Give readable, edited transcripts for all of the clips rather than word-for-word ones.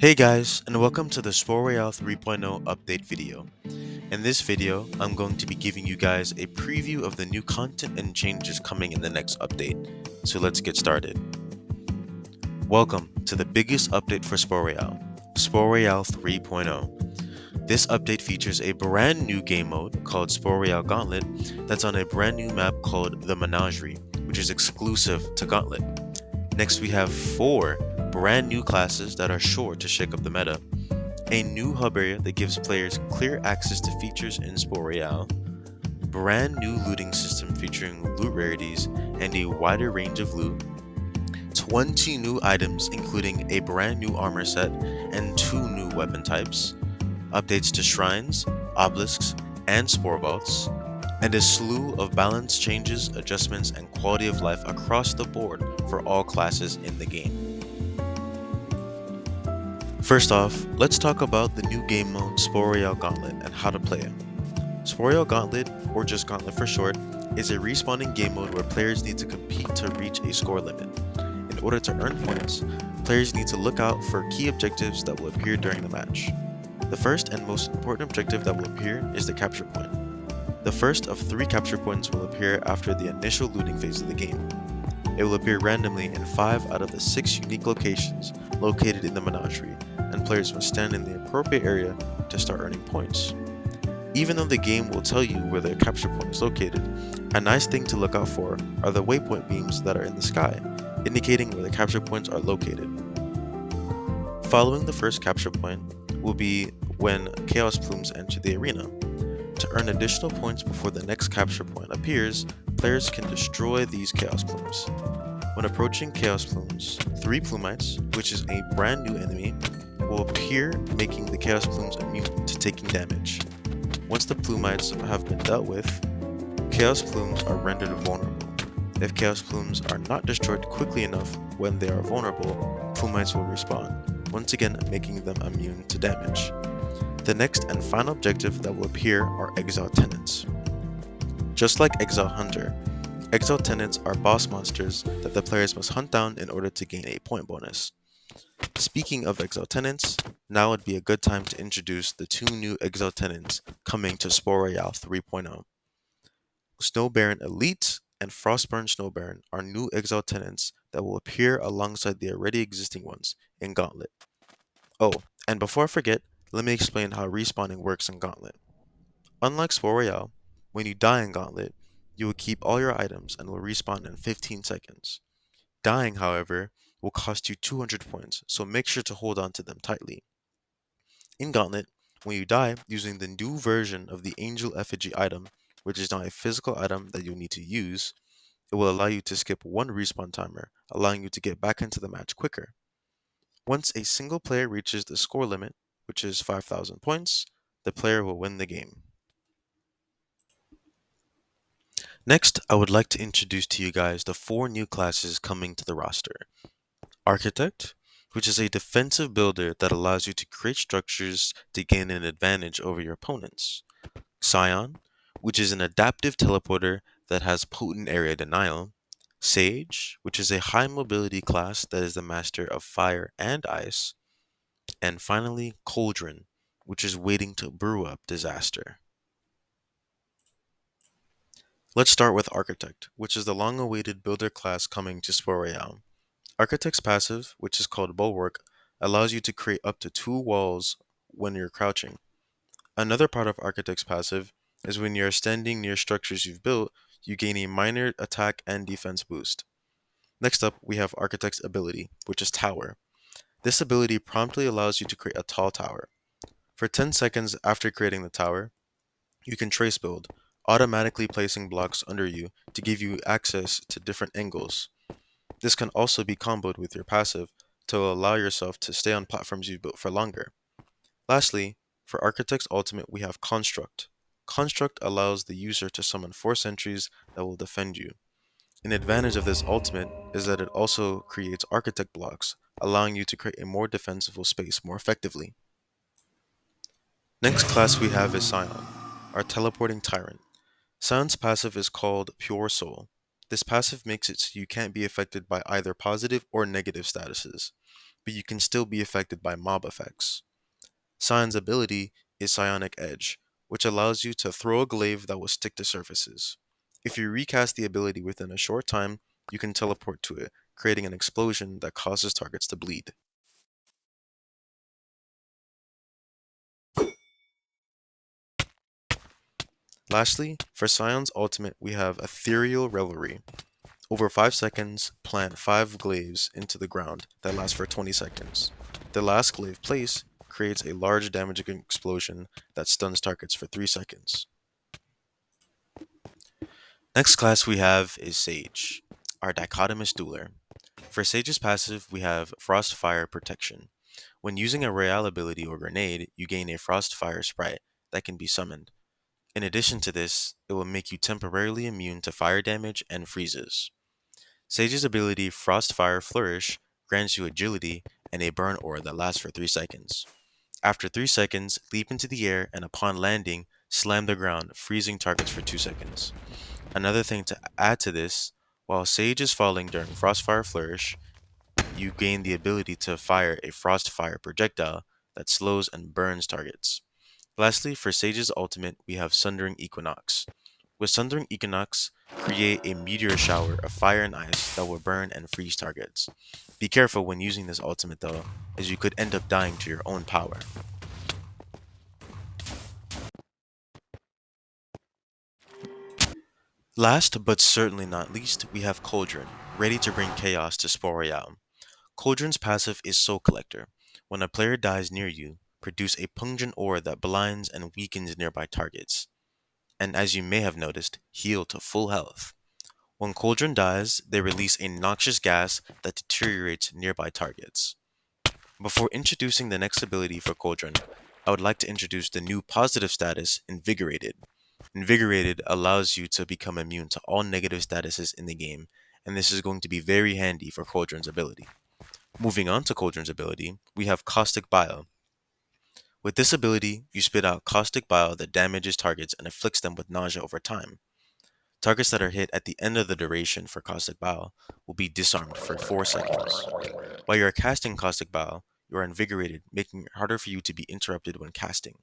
Hey guys, and welcome to the Spore Royale 3.0 update video. In this video, I'm going to be giving you guys a preview of the new content and changes coming in the next update. So let's get started. Welcome to the biggest update for Spore Royale 3.0. This update features a brand new game mode called Spore Royale Gauntlet that's on a brand new map called the Menagerie, which is exclusive to Gauntlet. Next, we have 4 brand new classes that are sure to shake up the meta. A new hub area that gives players clear access to features in Spore Royale, brand new looting system featuring loot rarities and a wider range of loot, 20 new items including a brand new armor set and 2 new weapon types, updates to shrines, obelisks, and spore vaults, and a slew of balance changes, adjustments, and quality of life across the board for all classes in the game. First off, let's talk about the new game mode Spore Royale Gauntlet and how to play it. Spore Royale Gauntlet, or just Gauntlet for short, is a respawning game mode where players need to compete to reach a score limit. In order to earn points, players need to look out for key objectives that will appear during the match. The first and most important objective that will appear is the capture point. The first of 3 capture points will appear after the initial looting phase of the game. It will appear randomly in 5 out of the 6 unique locations located in the Menagerie, and players must stand in the appropriate area to start earning points. Even though the game will tell you where the capture point is located, a nice thing to look out for are the waypoint beams that are in the sky, indicating where the capture points are located. Following the first capture point will be when Chaos Plumes enter the arena. To earn additional points before the next capture point appears, players can destroy these Chaos Plumes. When approaching Chaos Plumes, 3 Plumites, which is a brand new enemy, will appear, making the Chaos Plumes immune to taking damage. Once the Plumites have been dealt with, Chaos Plumes are rendered vulnerable. If Chaos Plumes are not destroyed quickly enough when they are vulnerable, Plumites will respawn, once again making them immune to damage. The next and final objective that will appear are Exile Tenants. Just like Exile Hunter, Exile Tenants are boss monsters that the players must hunt down in order to gain a point bonus. Speaking of Exile Tenants, now would be a good time to introduce the 2 new Exile Tenants coming to Spore Royale 3.0. Snow Baron Elite and Frostburn Snow Baron are new Exile Tenants that will appear alongside the already existing ones in Gauntlet. Oh, and before I forget, let me explain how respawning works in Gauntlet. Unlike Spore Royale, when you die in Gauntlet, you will keep all your items and will respawn in 15 seconds. Dying, however, will cost you 200 points, so make sure to hold on to them tightly. In Gauntlet, when you die using the new version of the Angel Effigy item, which is now a physical item that you'll need to use, it will allow you to skip 1 respawn timer, allowing you to get back into the match quicker. Once a single player reaches the score limit, which is 5,000 points, the player will win the game. Next, I would like to introduce to you guys the 4 new classes coming to the roster. Architect, which is a defensive builder that allows you to create structures to gain an advantage over your opponents. Scion, which is an adaptive teleporter that has potent area denial. Sage, which is a high mobility class that is the master of fire and ice. And finally, Cauldron, which is waiting to brew up disaster. Let's start with Architect, which is the long-awaited builder class coming to Spore Royale. Architect's passive, which is called Bulwark, allows you to create up to 2 walls when you're crouching. Another part of Architect's passive is when you're standing near structures you've built, you gain a minor attack and defense boost. Next up, we have Architect's ability, which is Tower. This ability promptly allows you to create a tall tower. For 10 seconds after creating the tower, you can trace build, automatically placing blocks under you to give you access to different angles. This can also be comboed with your passive to allow yourself to stay on platforms you've built for longer. Lastly, for Architect's Ultimate, we have Construct. Construct allows the user to summon 4 sentries that will defend you. An advantage of this ultimate is that it also creates Architect blocks, allowing you to create a more defensible space more effectively. Next class we have is Scion, our teleporting tyrant. Sion's passive is called Pure Soul. This passive makes it so you can't be affected by either positive or negative statuses, but you can still be affected by mob effects. Sion's ability is Psionic Edge, which allows you to throw a glaive that will stick to surfaces. If you recast the ability within a short time, you can teleport to it, creating an explosion that causes targets to bleed. Lastly, for Sion's ultimate, we have Ethereal Revelry. Over 5 seconds, plant 5 glaives into the ground that last for 20 seconds. The last glaive placed creates a large damaging explosion that stuns targets for 3 seconds. Next class we have is Sage, our dichotomous dueler. For Sage's passive, we have Frost Fire Protection. When using a Royale ability or grenade, you gain a Frost Fire sprite that can be summoned. In addition to this, it will make you temporarily immune to fire damage and freezes. Sage's ability Frostfire Flourish grants you agility and a burn aura that lasts for 3 seconds. After 3 seconds, leap into the air and upon landing, slam the ground, freezing targets for 2 seconds. Another thing to add to this, while Sage is falling during Frostfire Flourish, you gain the ability to fire a Frostfire projectile that slows and burns targets. Lastly, for Sage's ultimate, we have Sundering Equinox. With Sundering Equinox, create a meteor shower of fire and ice that will burn and freeze targets. Be careful when using this ultimate though, as you could end up dying to your own power. Last but certainly not least, we have Cauldron, ready to bring chaos to Spore Royale. Cauldron's passive is Soul Collector. When a player dies near you, produce a pungent aura that blinds and weakens nearby targets. And as you may have noticed, heal to full health. When Cauldron dies, they release a noxious gas that deteriorates nearby targets. Before introducing the next ability for Cauldron, I would like to introduce the new positive status, Invigorated. Invigorated allows you to become immune to all negative statuses in the game, and this is going to be very handy for Cauldron's ability. Moving on to Cauldron's ability, we have Caustic Bile. With this ability, you spit out caustic bile that damages targets and afflicts them with nausea over time. Targets that are hit at the end of the duration for Caustic Bile will be disarmed for 4 seconds. While you are casting Caustic Bile, you are invigorated, making it harder for you to be interrupted when casting.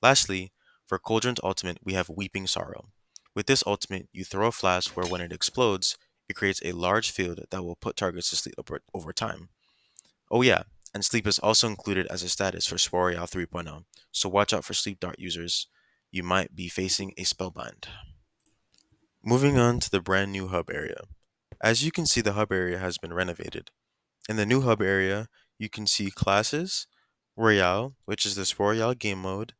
Lastly, for Cauldron's ultimate, we have Weeping Sorrow. With this ultimate, you throw a flask where when it explodes, it creates a large field that will put targets to sleep over time. Oh yeah, and sleep is also included as a status for Spore 3.0, so watch out for sleep dart users. You might be facing a spellbind. Moving on to the brand new hub area. As you can see, the hub area has been renovated. In the new hub area, you can see classes, Royale, which is the Royale game mode,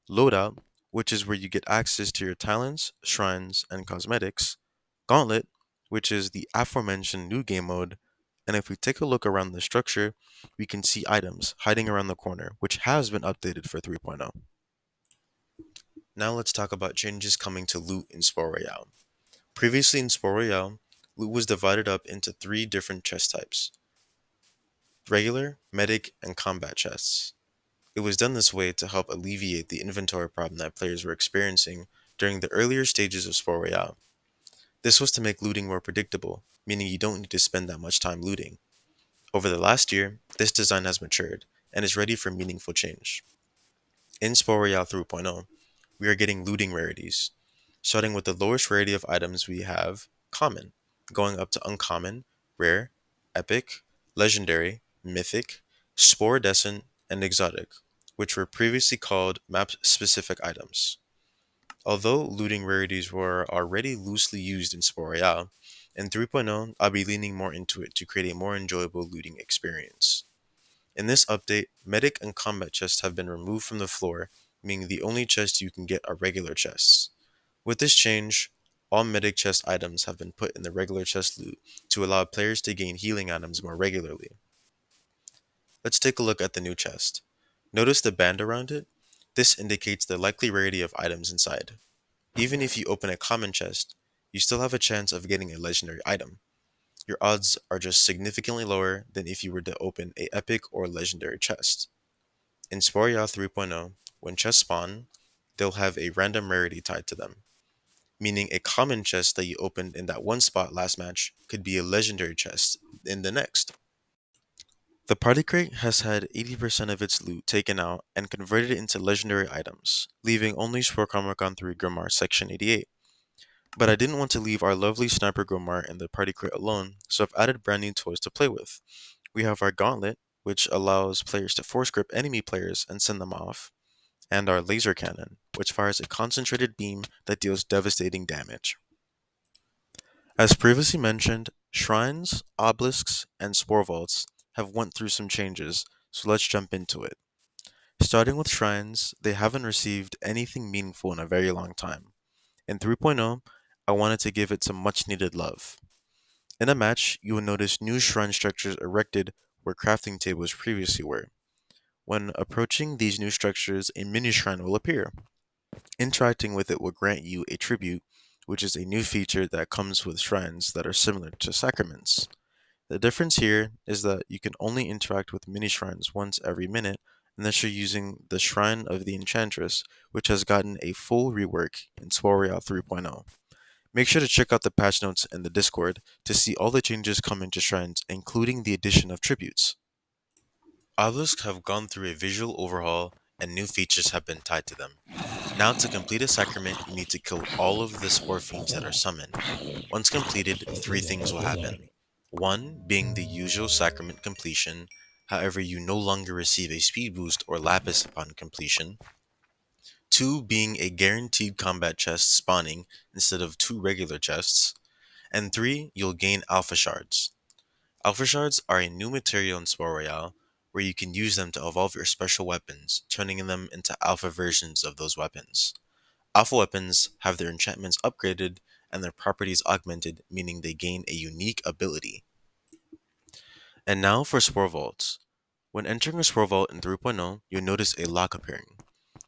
Loadout, which is where you get access to your talents, shrines, and cosmetics, Gauntlet, which is the aforementioned new game mode, and if we take a look around the structure, we can see items hiding around the corner, which has been updated for 3.0. Now let's talk about changes coming to loot in Spore Royale. Previously in Spore Royale, loot was divided up into 3 different chest types: regular, medic, and combat chests. It was done this way to help alleviate the inventory problem that players were experiencing during the earlier stages of Spore Royale. This was to make looting more predictable, meaning you don't need to spend that much time looting. Over the last year, this design has matured and is ready for meaningful change. In Spore Royale 3.0, we are getting looting rarities. Starting with the lowest rarity of items, we have Common, going up to Uncommon, Rare, Epic, Legendary, Mythic, Sporedescent, and Exotic, which were previously called map-specific items. Although looting rarities were already loosely used in Spore Royale, in 3.0 I'll be leaning more into it to create a more enjoyable looting experience. In this update, medic and combat chests have been removed from the floor, meaning the only chests you can get are regular chests. With this change, all medic chest items have been put in the regular chest loot to allow players to gain healing items more regularly. Let's take a look at the new chest. Notice the band around it? This indicates the likely rarity of items inside. Even if you open a common chest, you still have a chance of getting a legendary item. Your odds are just significantly lower than if you were to open a epic or legendary chest. In Sporia 3.0, when chests spawn, they'll have a random rarity tied to them. meaning a common chest that you opened in that one spot last match could be a legendary chest in the next. The party crate has had 80% of its loot taken out and converted into legendary items, leaving only Spore 3 Grimoire Section 88. But I didn't want to leave our lovely Sniper Grimoire in the party crate alone, so I've added brand new toys to play with. We have our Gauntlet, which allows players to force grip enemy players and send them off, and our Laser Cannon, which fires a concentrated beam that deals devastating damage. As previously mentioned, shrines, obelisks, and spore vaults have went through some changes, so let's jump into it. Starting with shrines, they haven't received anything meaningful in a very long time. In 3.0, I wanted to give it some much needed love. In a match, you will notice new shrine structures erected where crafting tables previously were. When approaching these new structures, a mini shrine will appear. Interacting with it will grant you a tribute, which is a new feature that comes with shrines that are similar to sacraments. The difference here is that you can only interact with mini shrines once every minute unless you're using the Shrine of the Enchantress, which has gotten a full rework in Royale 3.0. Make sure to check out the patch notes in the Discord to see all the changes coming to shrines, including the addition of tributes. Obelisks have gone through a visual overhaul and new features have been tied to them. Now, to complete a sacrament, you need to kill all of the spore fiends that are summoned. Once completed, three things will happen. One being the usual sacrament completion, however, you no longer receive a speed boost or lapis upon completion. Two being a guaranteed combat chest spawning instead of two regular chests. And three, you'll gain alpha shards. Alpha shards are a new material in Spore Royale where you can use them to evolve your special weapons, turning them into alpha versions of those weapons. Alpha weapons have their enchantments upgraded and their properties augmented, meaning they gain a unique ability. And now for Spore Vaults. When entering a Spore Vault in 3.0, you'll notice a lock appearing.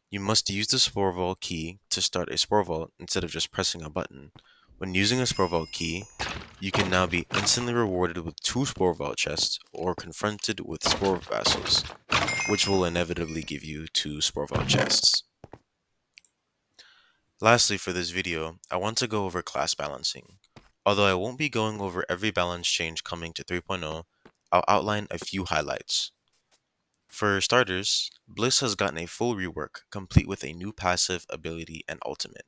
You must use the Spore Vault key to start a Spore Vault instead of just pressing a button. When using a Spore Vault key, you can now be instantly rewarded with two Spore Vault chests or confronted with Spore Vassals, which will inevitably give you two Spore Vault chests. Lastly, for this video, I want to go over class balancing. Although I won't be going over every balance change coming to 3.0, I'll outline a few highlights. For starters, Bliss has gotten a full rework, complete with a new passive, ability, and ultimate.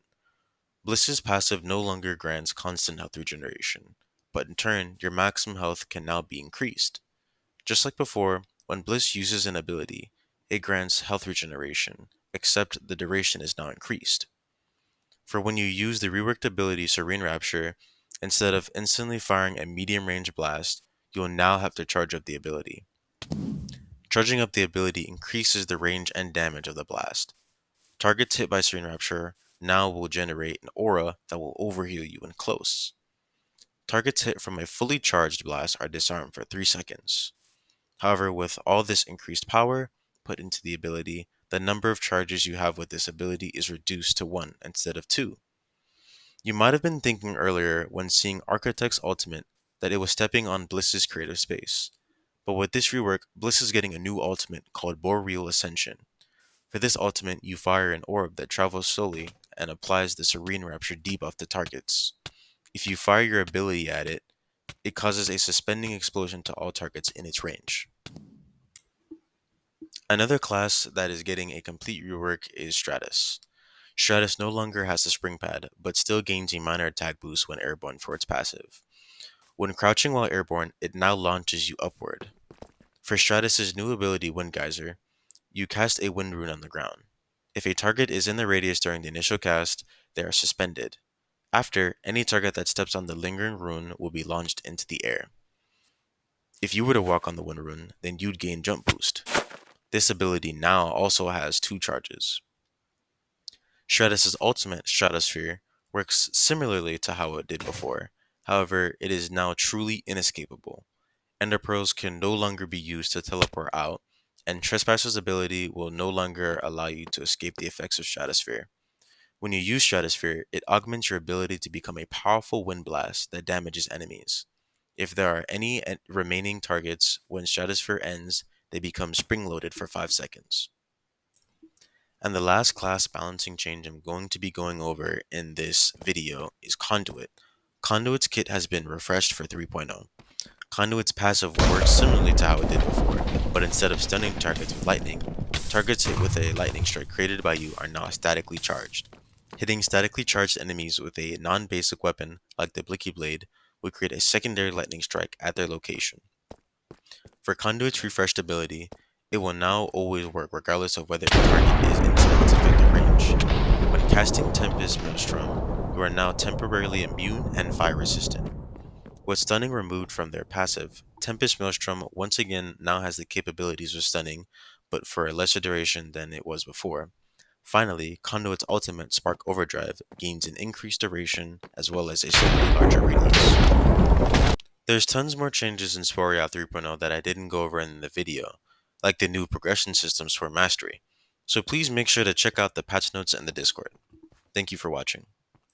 Bliss's passive no longer grants constant health regeneration, but in turn, your maximum health can now be increased. Just like before, when Bliss uses an ability, it grants health regeneration, except the duration is now increased. For when you use the reworked ability Serene Rapture, instead of instantly firing a medium range blast, you will now have to charge up the ability. Charging up the ability increases the range and damage of the blast. Targets hit by Serene Rapture now will generate an aura that will overheal you when close. Targets hit from a fully charged blast are disarmed for 3 seconds. However, with all this increased power put into the ability, the number of charges you have with this ability is reduced to 1 instead of 2. You might have been thinking earlier when seeing Architect's ultimate that it was stepping on Bliss's creative space. But with this rework, Bliss is getting a new ultimate called Boreal Ascension. For this ultimate, you fire an orb that travels slowly and applies the Serene Rapture debuff to targets. If you fire your ability at it, it causes a suspending explosion to all targets in its range. Another class that is getting a complete rework is Stratus. Stratus no longer has a spring pad, but still gains a minor attack boost when airborne for its passive. When crouching while airborne, it now launches you upward. For Stratus's new ability Wind Geyser, you cast a wind rune on the ground. If a target is in the radius during the initial cast, they are suspended. After, any target that steps on the lingering rune will be launched into the air. If you were to walk on the wind rune, then you'd gain jump boost. This ability now also has 2 charges. Stratus's ultimate, Stratosphere, works similarly to how it did before. However, it is now truly inescapable. Ender Pearls can no longer be used to teleport out, and Trespasser's ability will no longer allow you to escape the effects of Stratosphere. When you use Stratosphere, it augments your ability to become a powerful wind blast that damages enemies. If there are any remaining targets when Stratosphere ends, they become spring loaded for 5 seconds. And the last class balancing change I'm going to be going over in this video is Conduit. Conduit's kit has been refreshed for 3.0. Conduit's passive works similarly to how it did before, but instead of stunning targets with lightning, targets hit with a lightning strike created by you are now statically charged. Hitting statically charged enemies with a non-basic weapon like the Blicky Blade would create a secondary lightning strike at their location. For Conduit's refreshed ability, it will now always work regardless of whether a target is inside its effective range. When casting Tempest Maelstrom, you are now temporarily immune and fire resistant. With stunning removed from their passive, Tempest Maelstrom once again now has the capabilities of stunning, but for a lesser duration than it was before. Finally, Conduit's ultimate Spark Overdrive gains an increased duration as well as a slightly larger radius. There's tons more changes in Sporia 3.0 that I didn't go over in the video, like the new progression systems for Mastery, so please make sure to check out the patch notes and the Discord. Thank you for watching.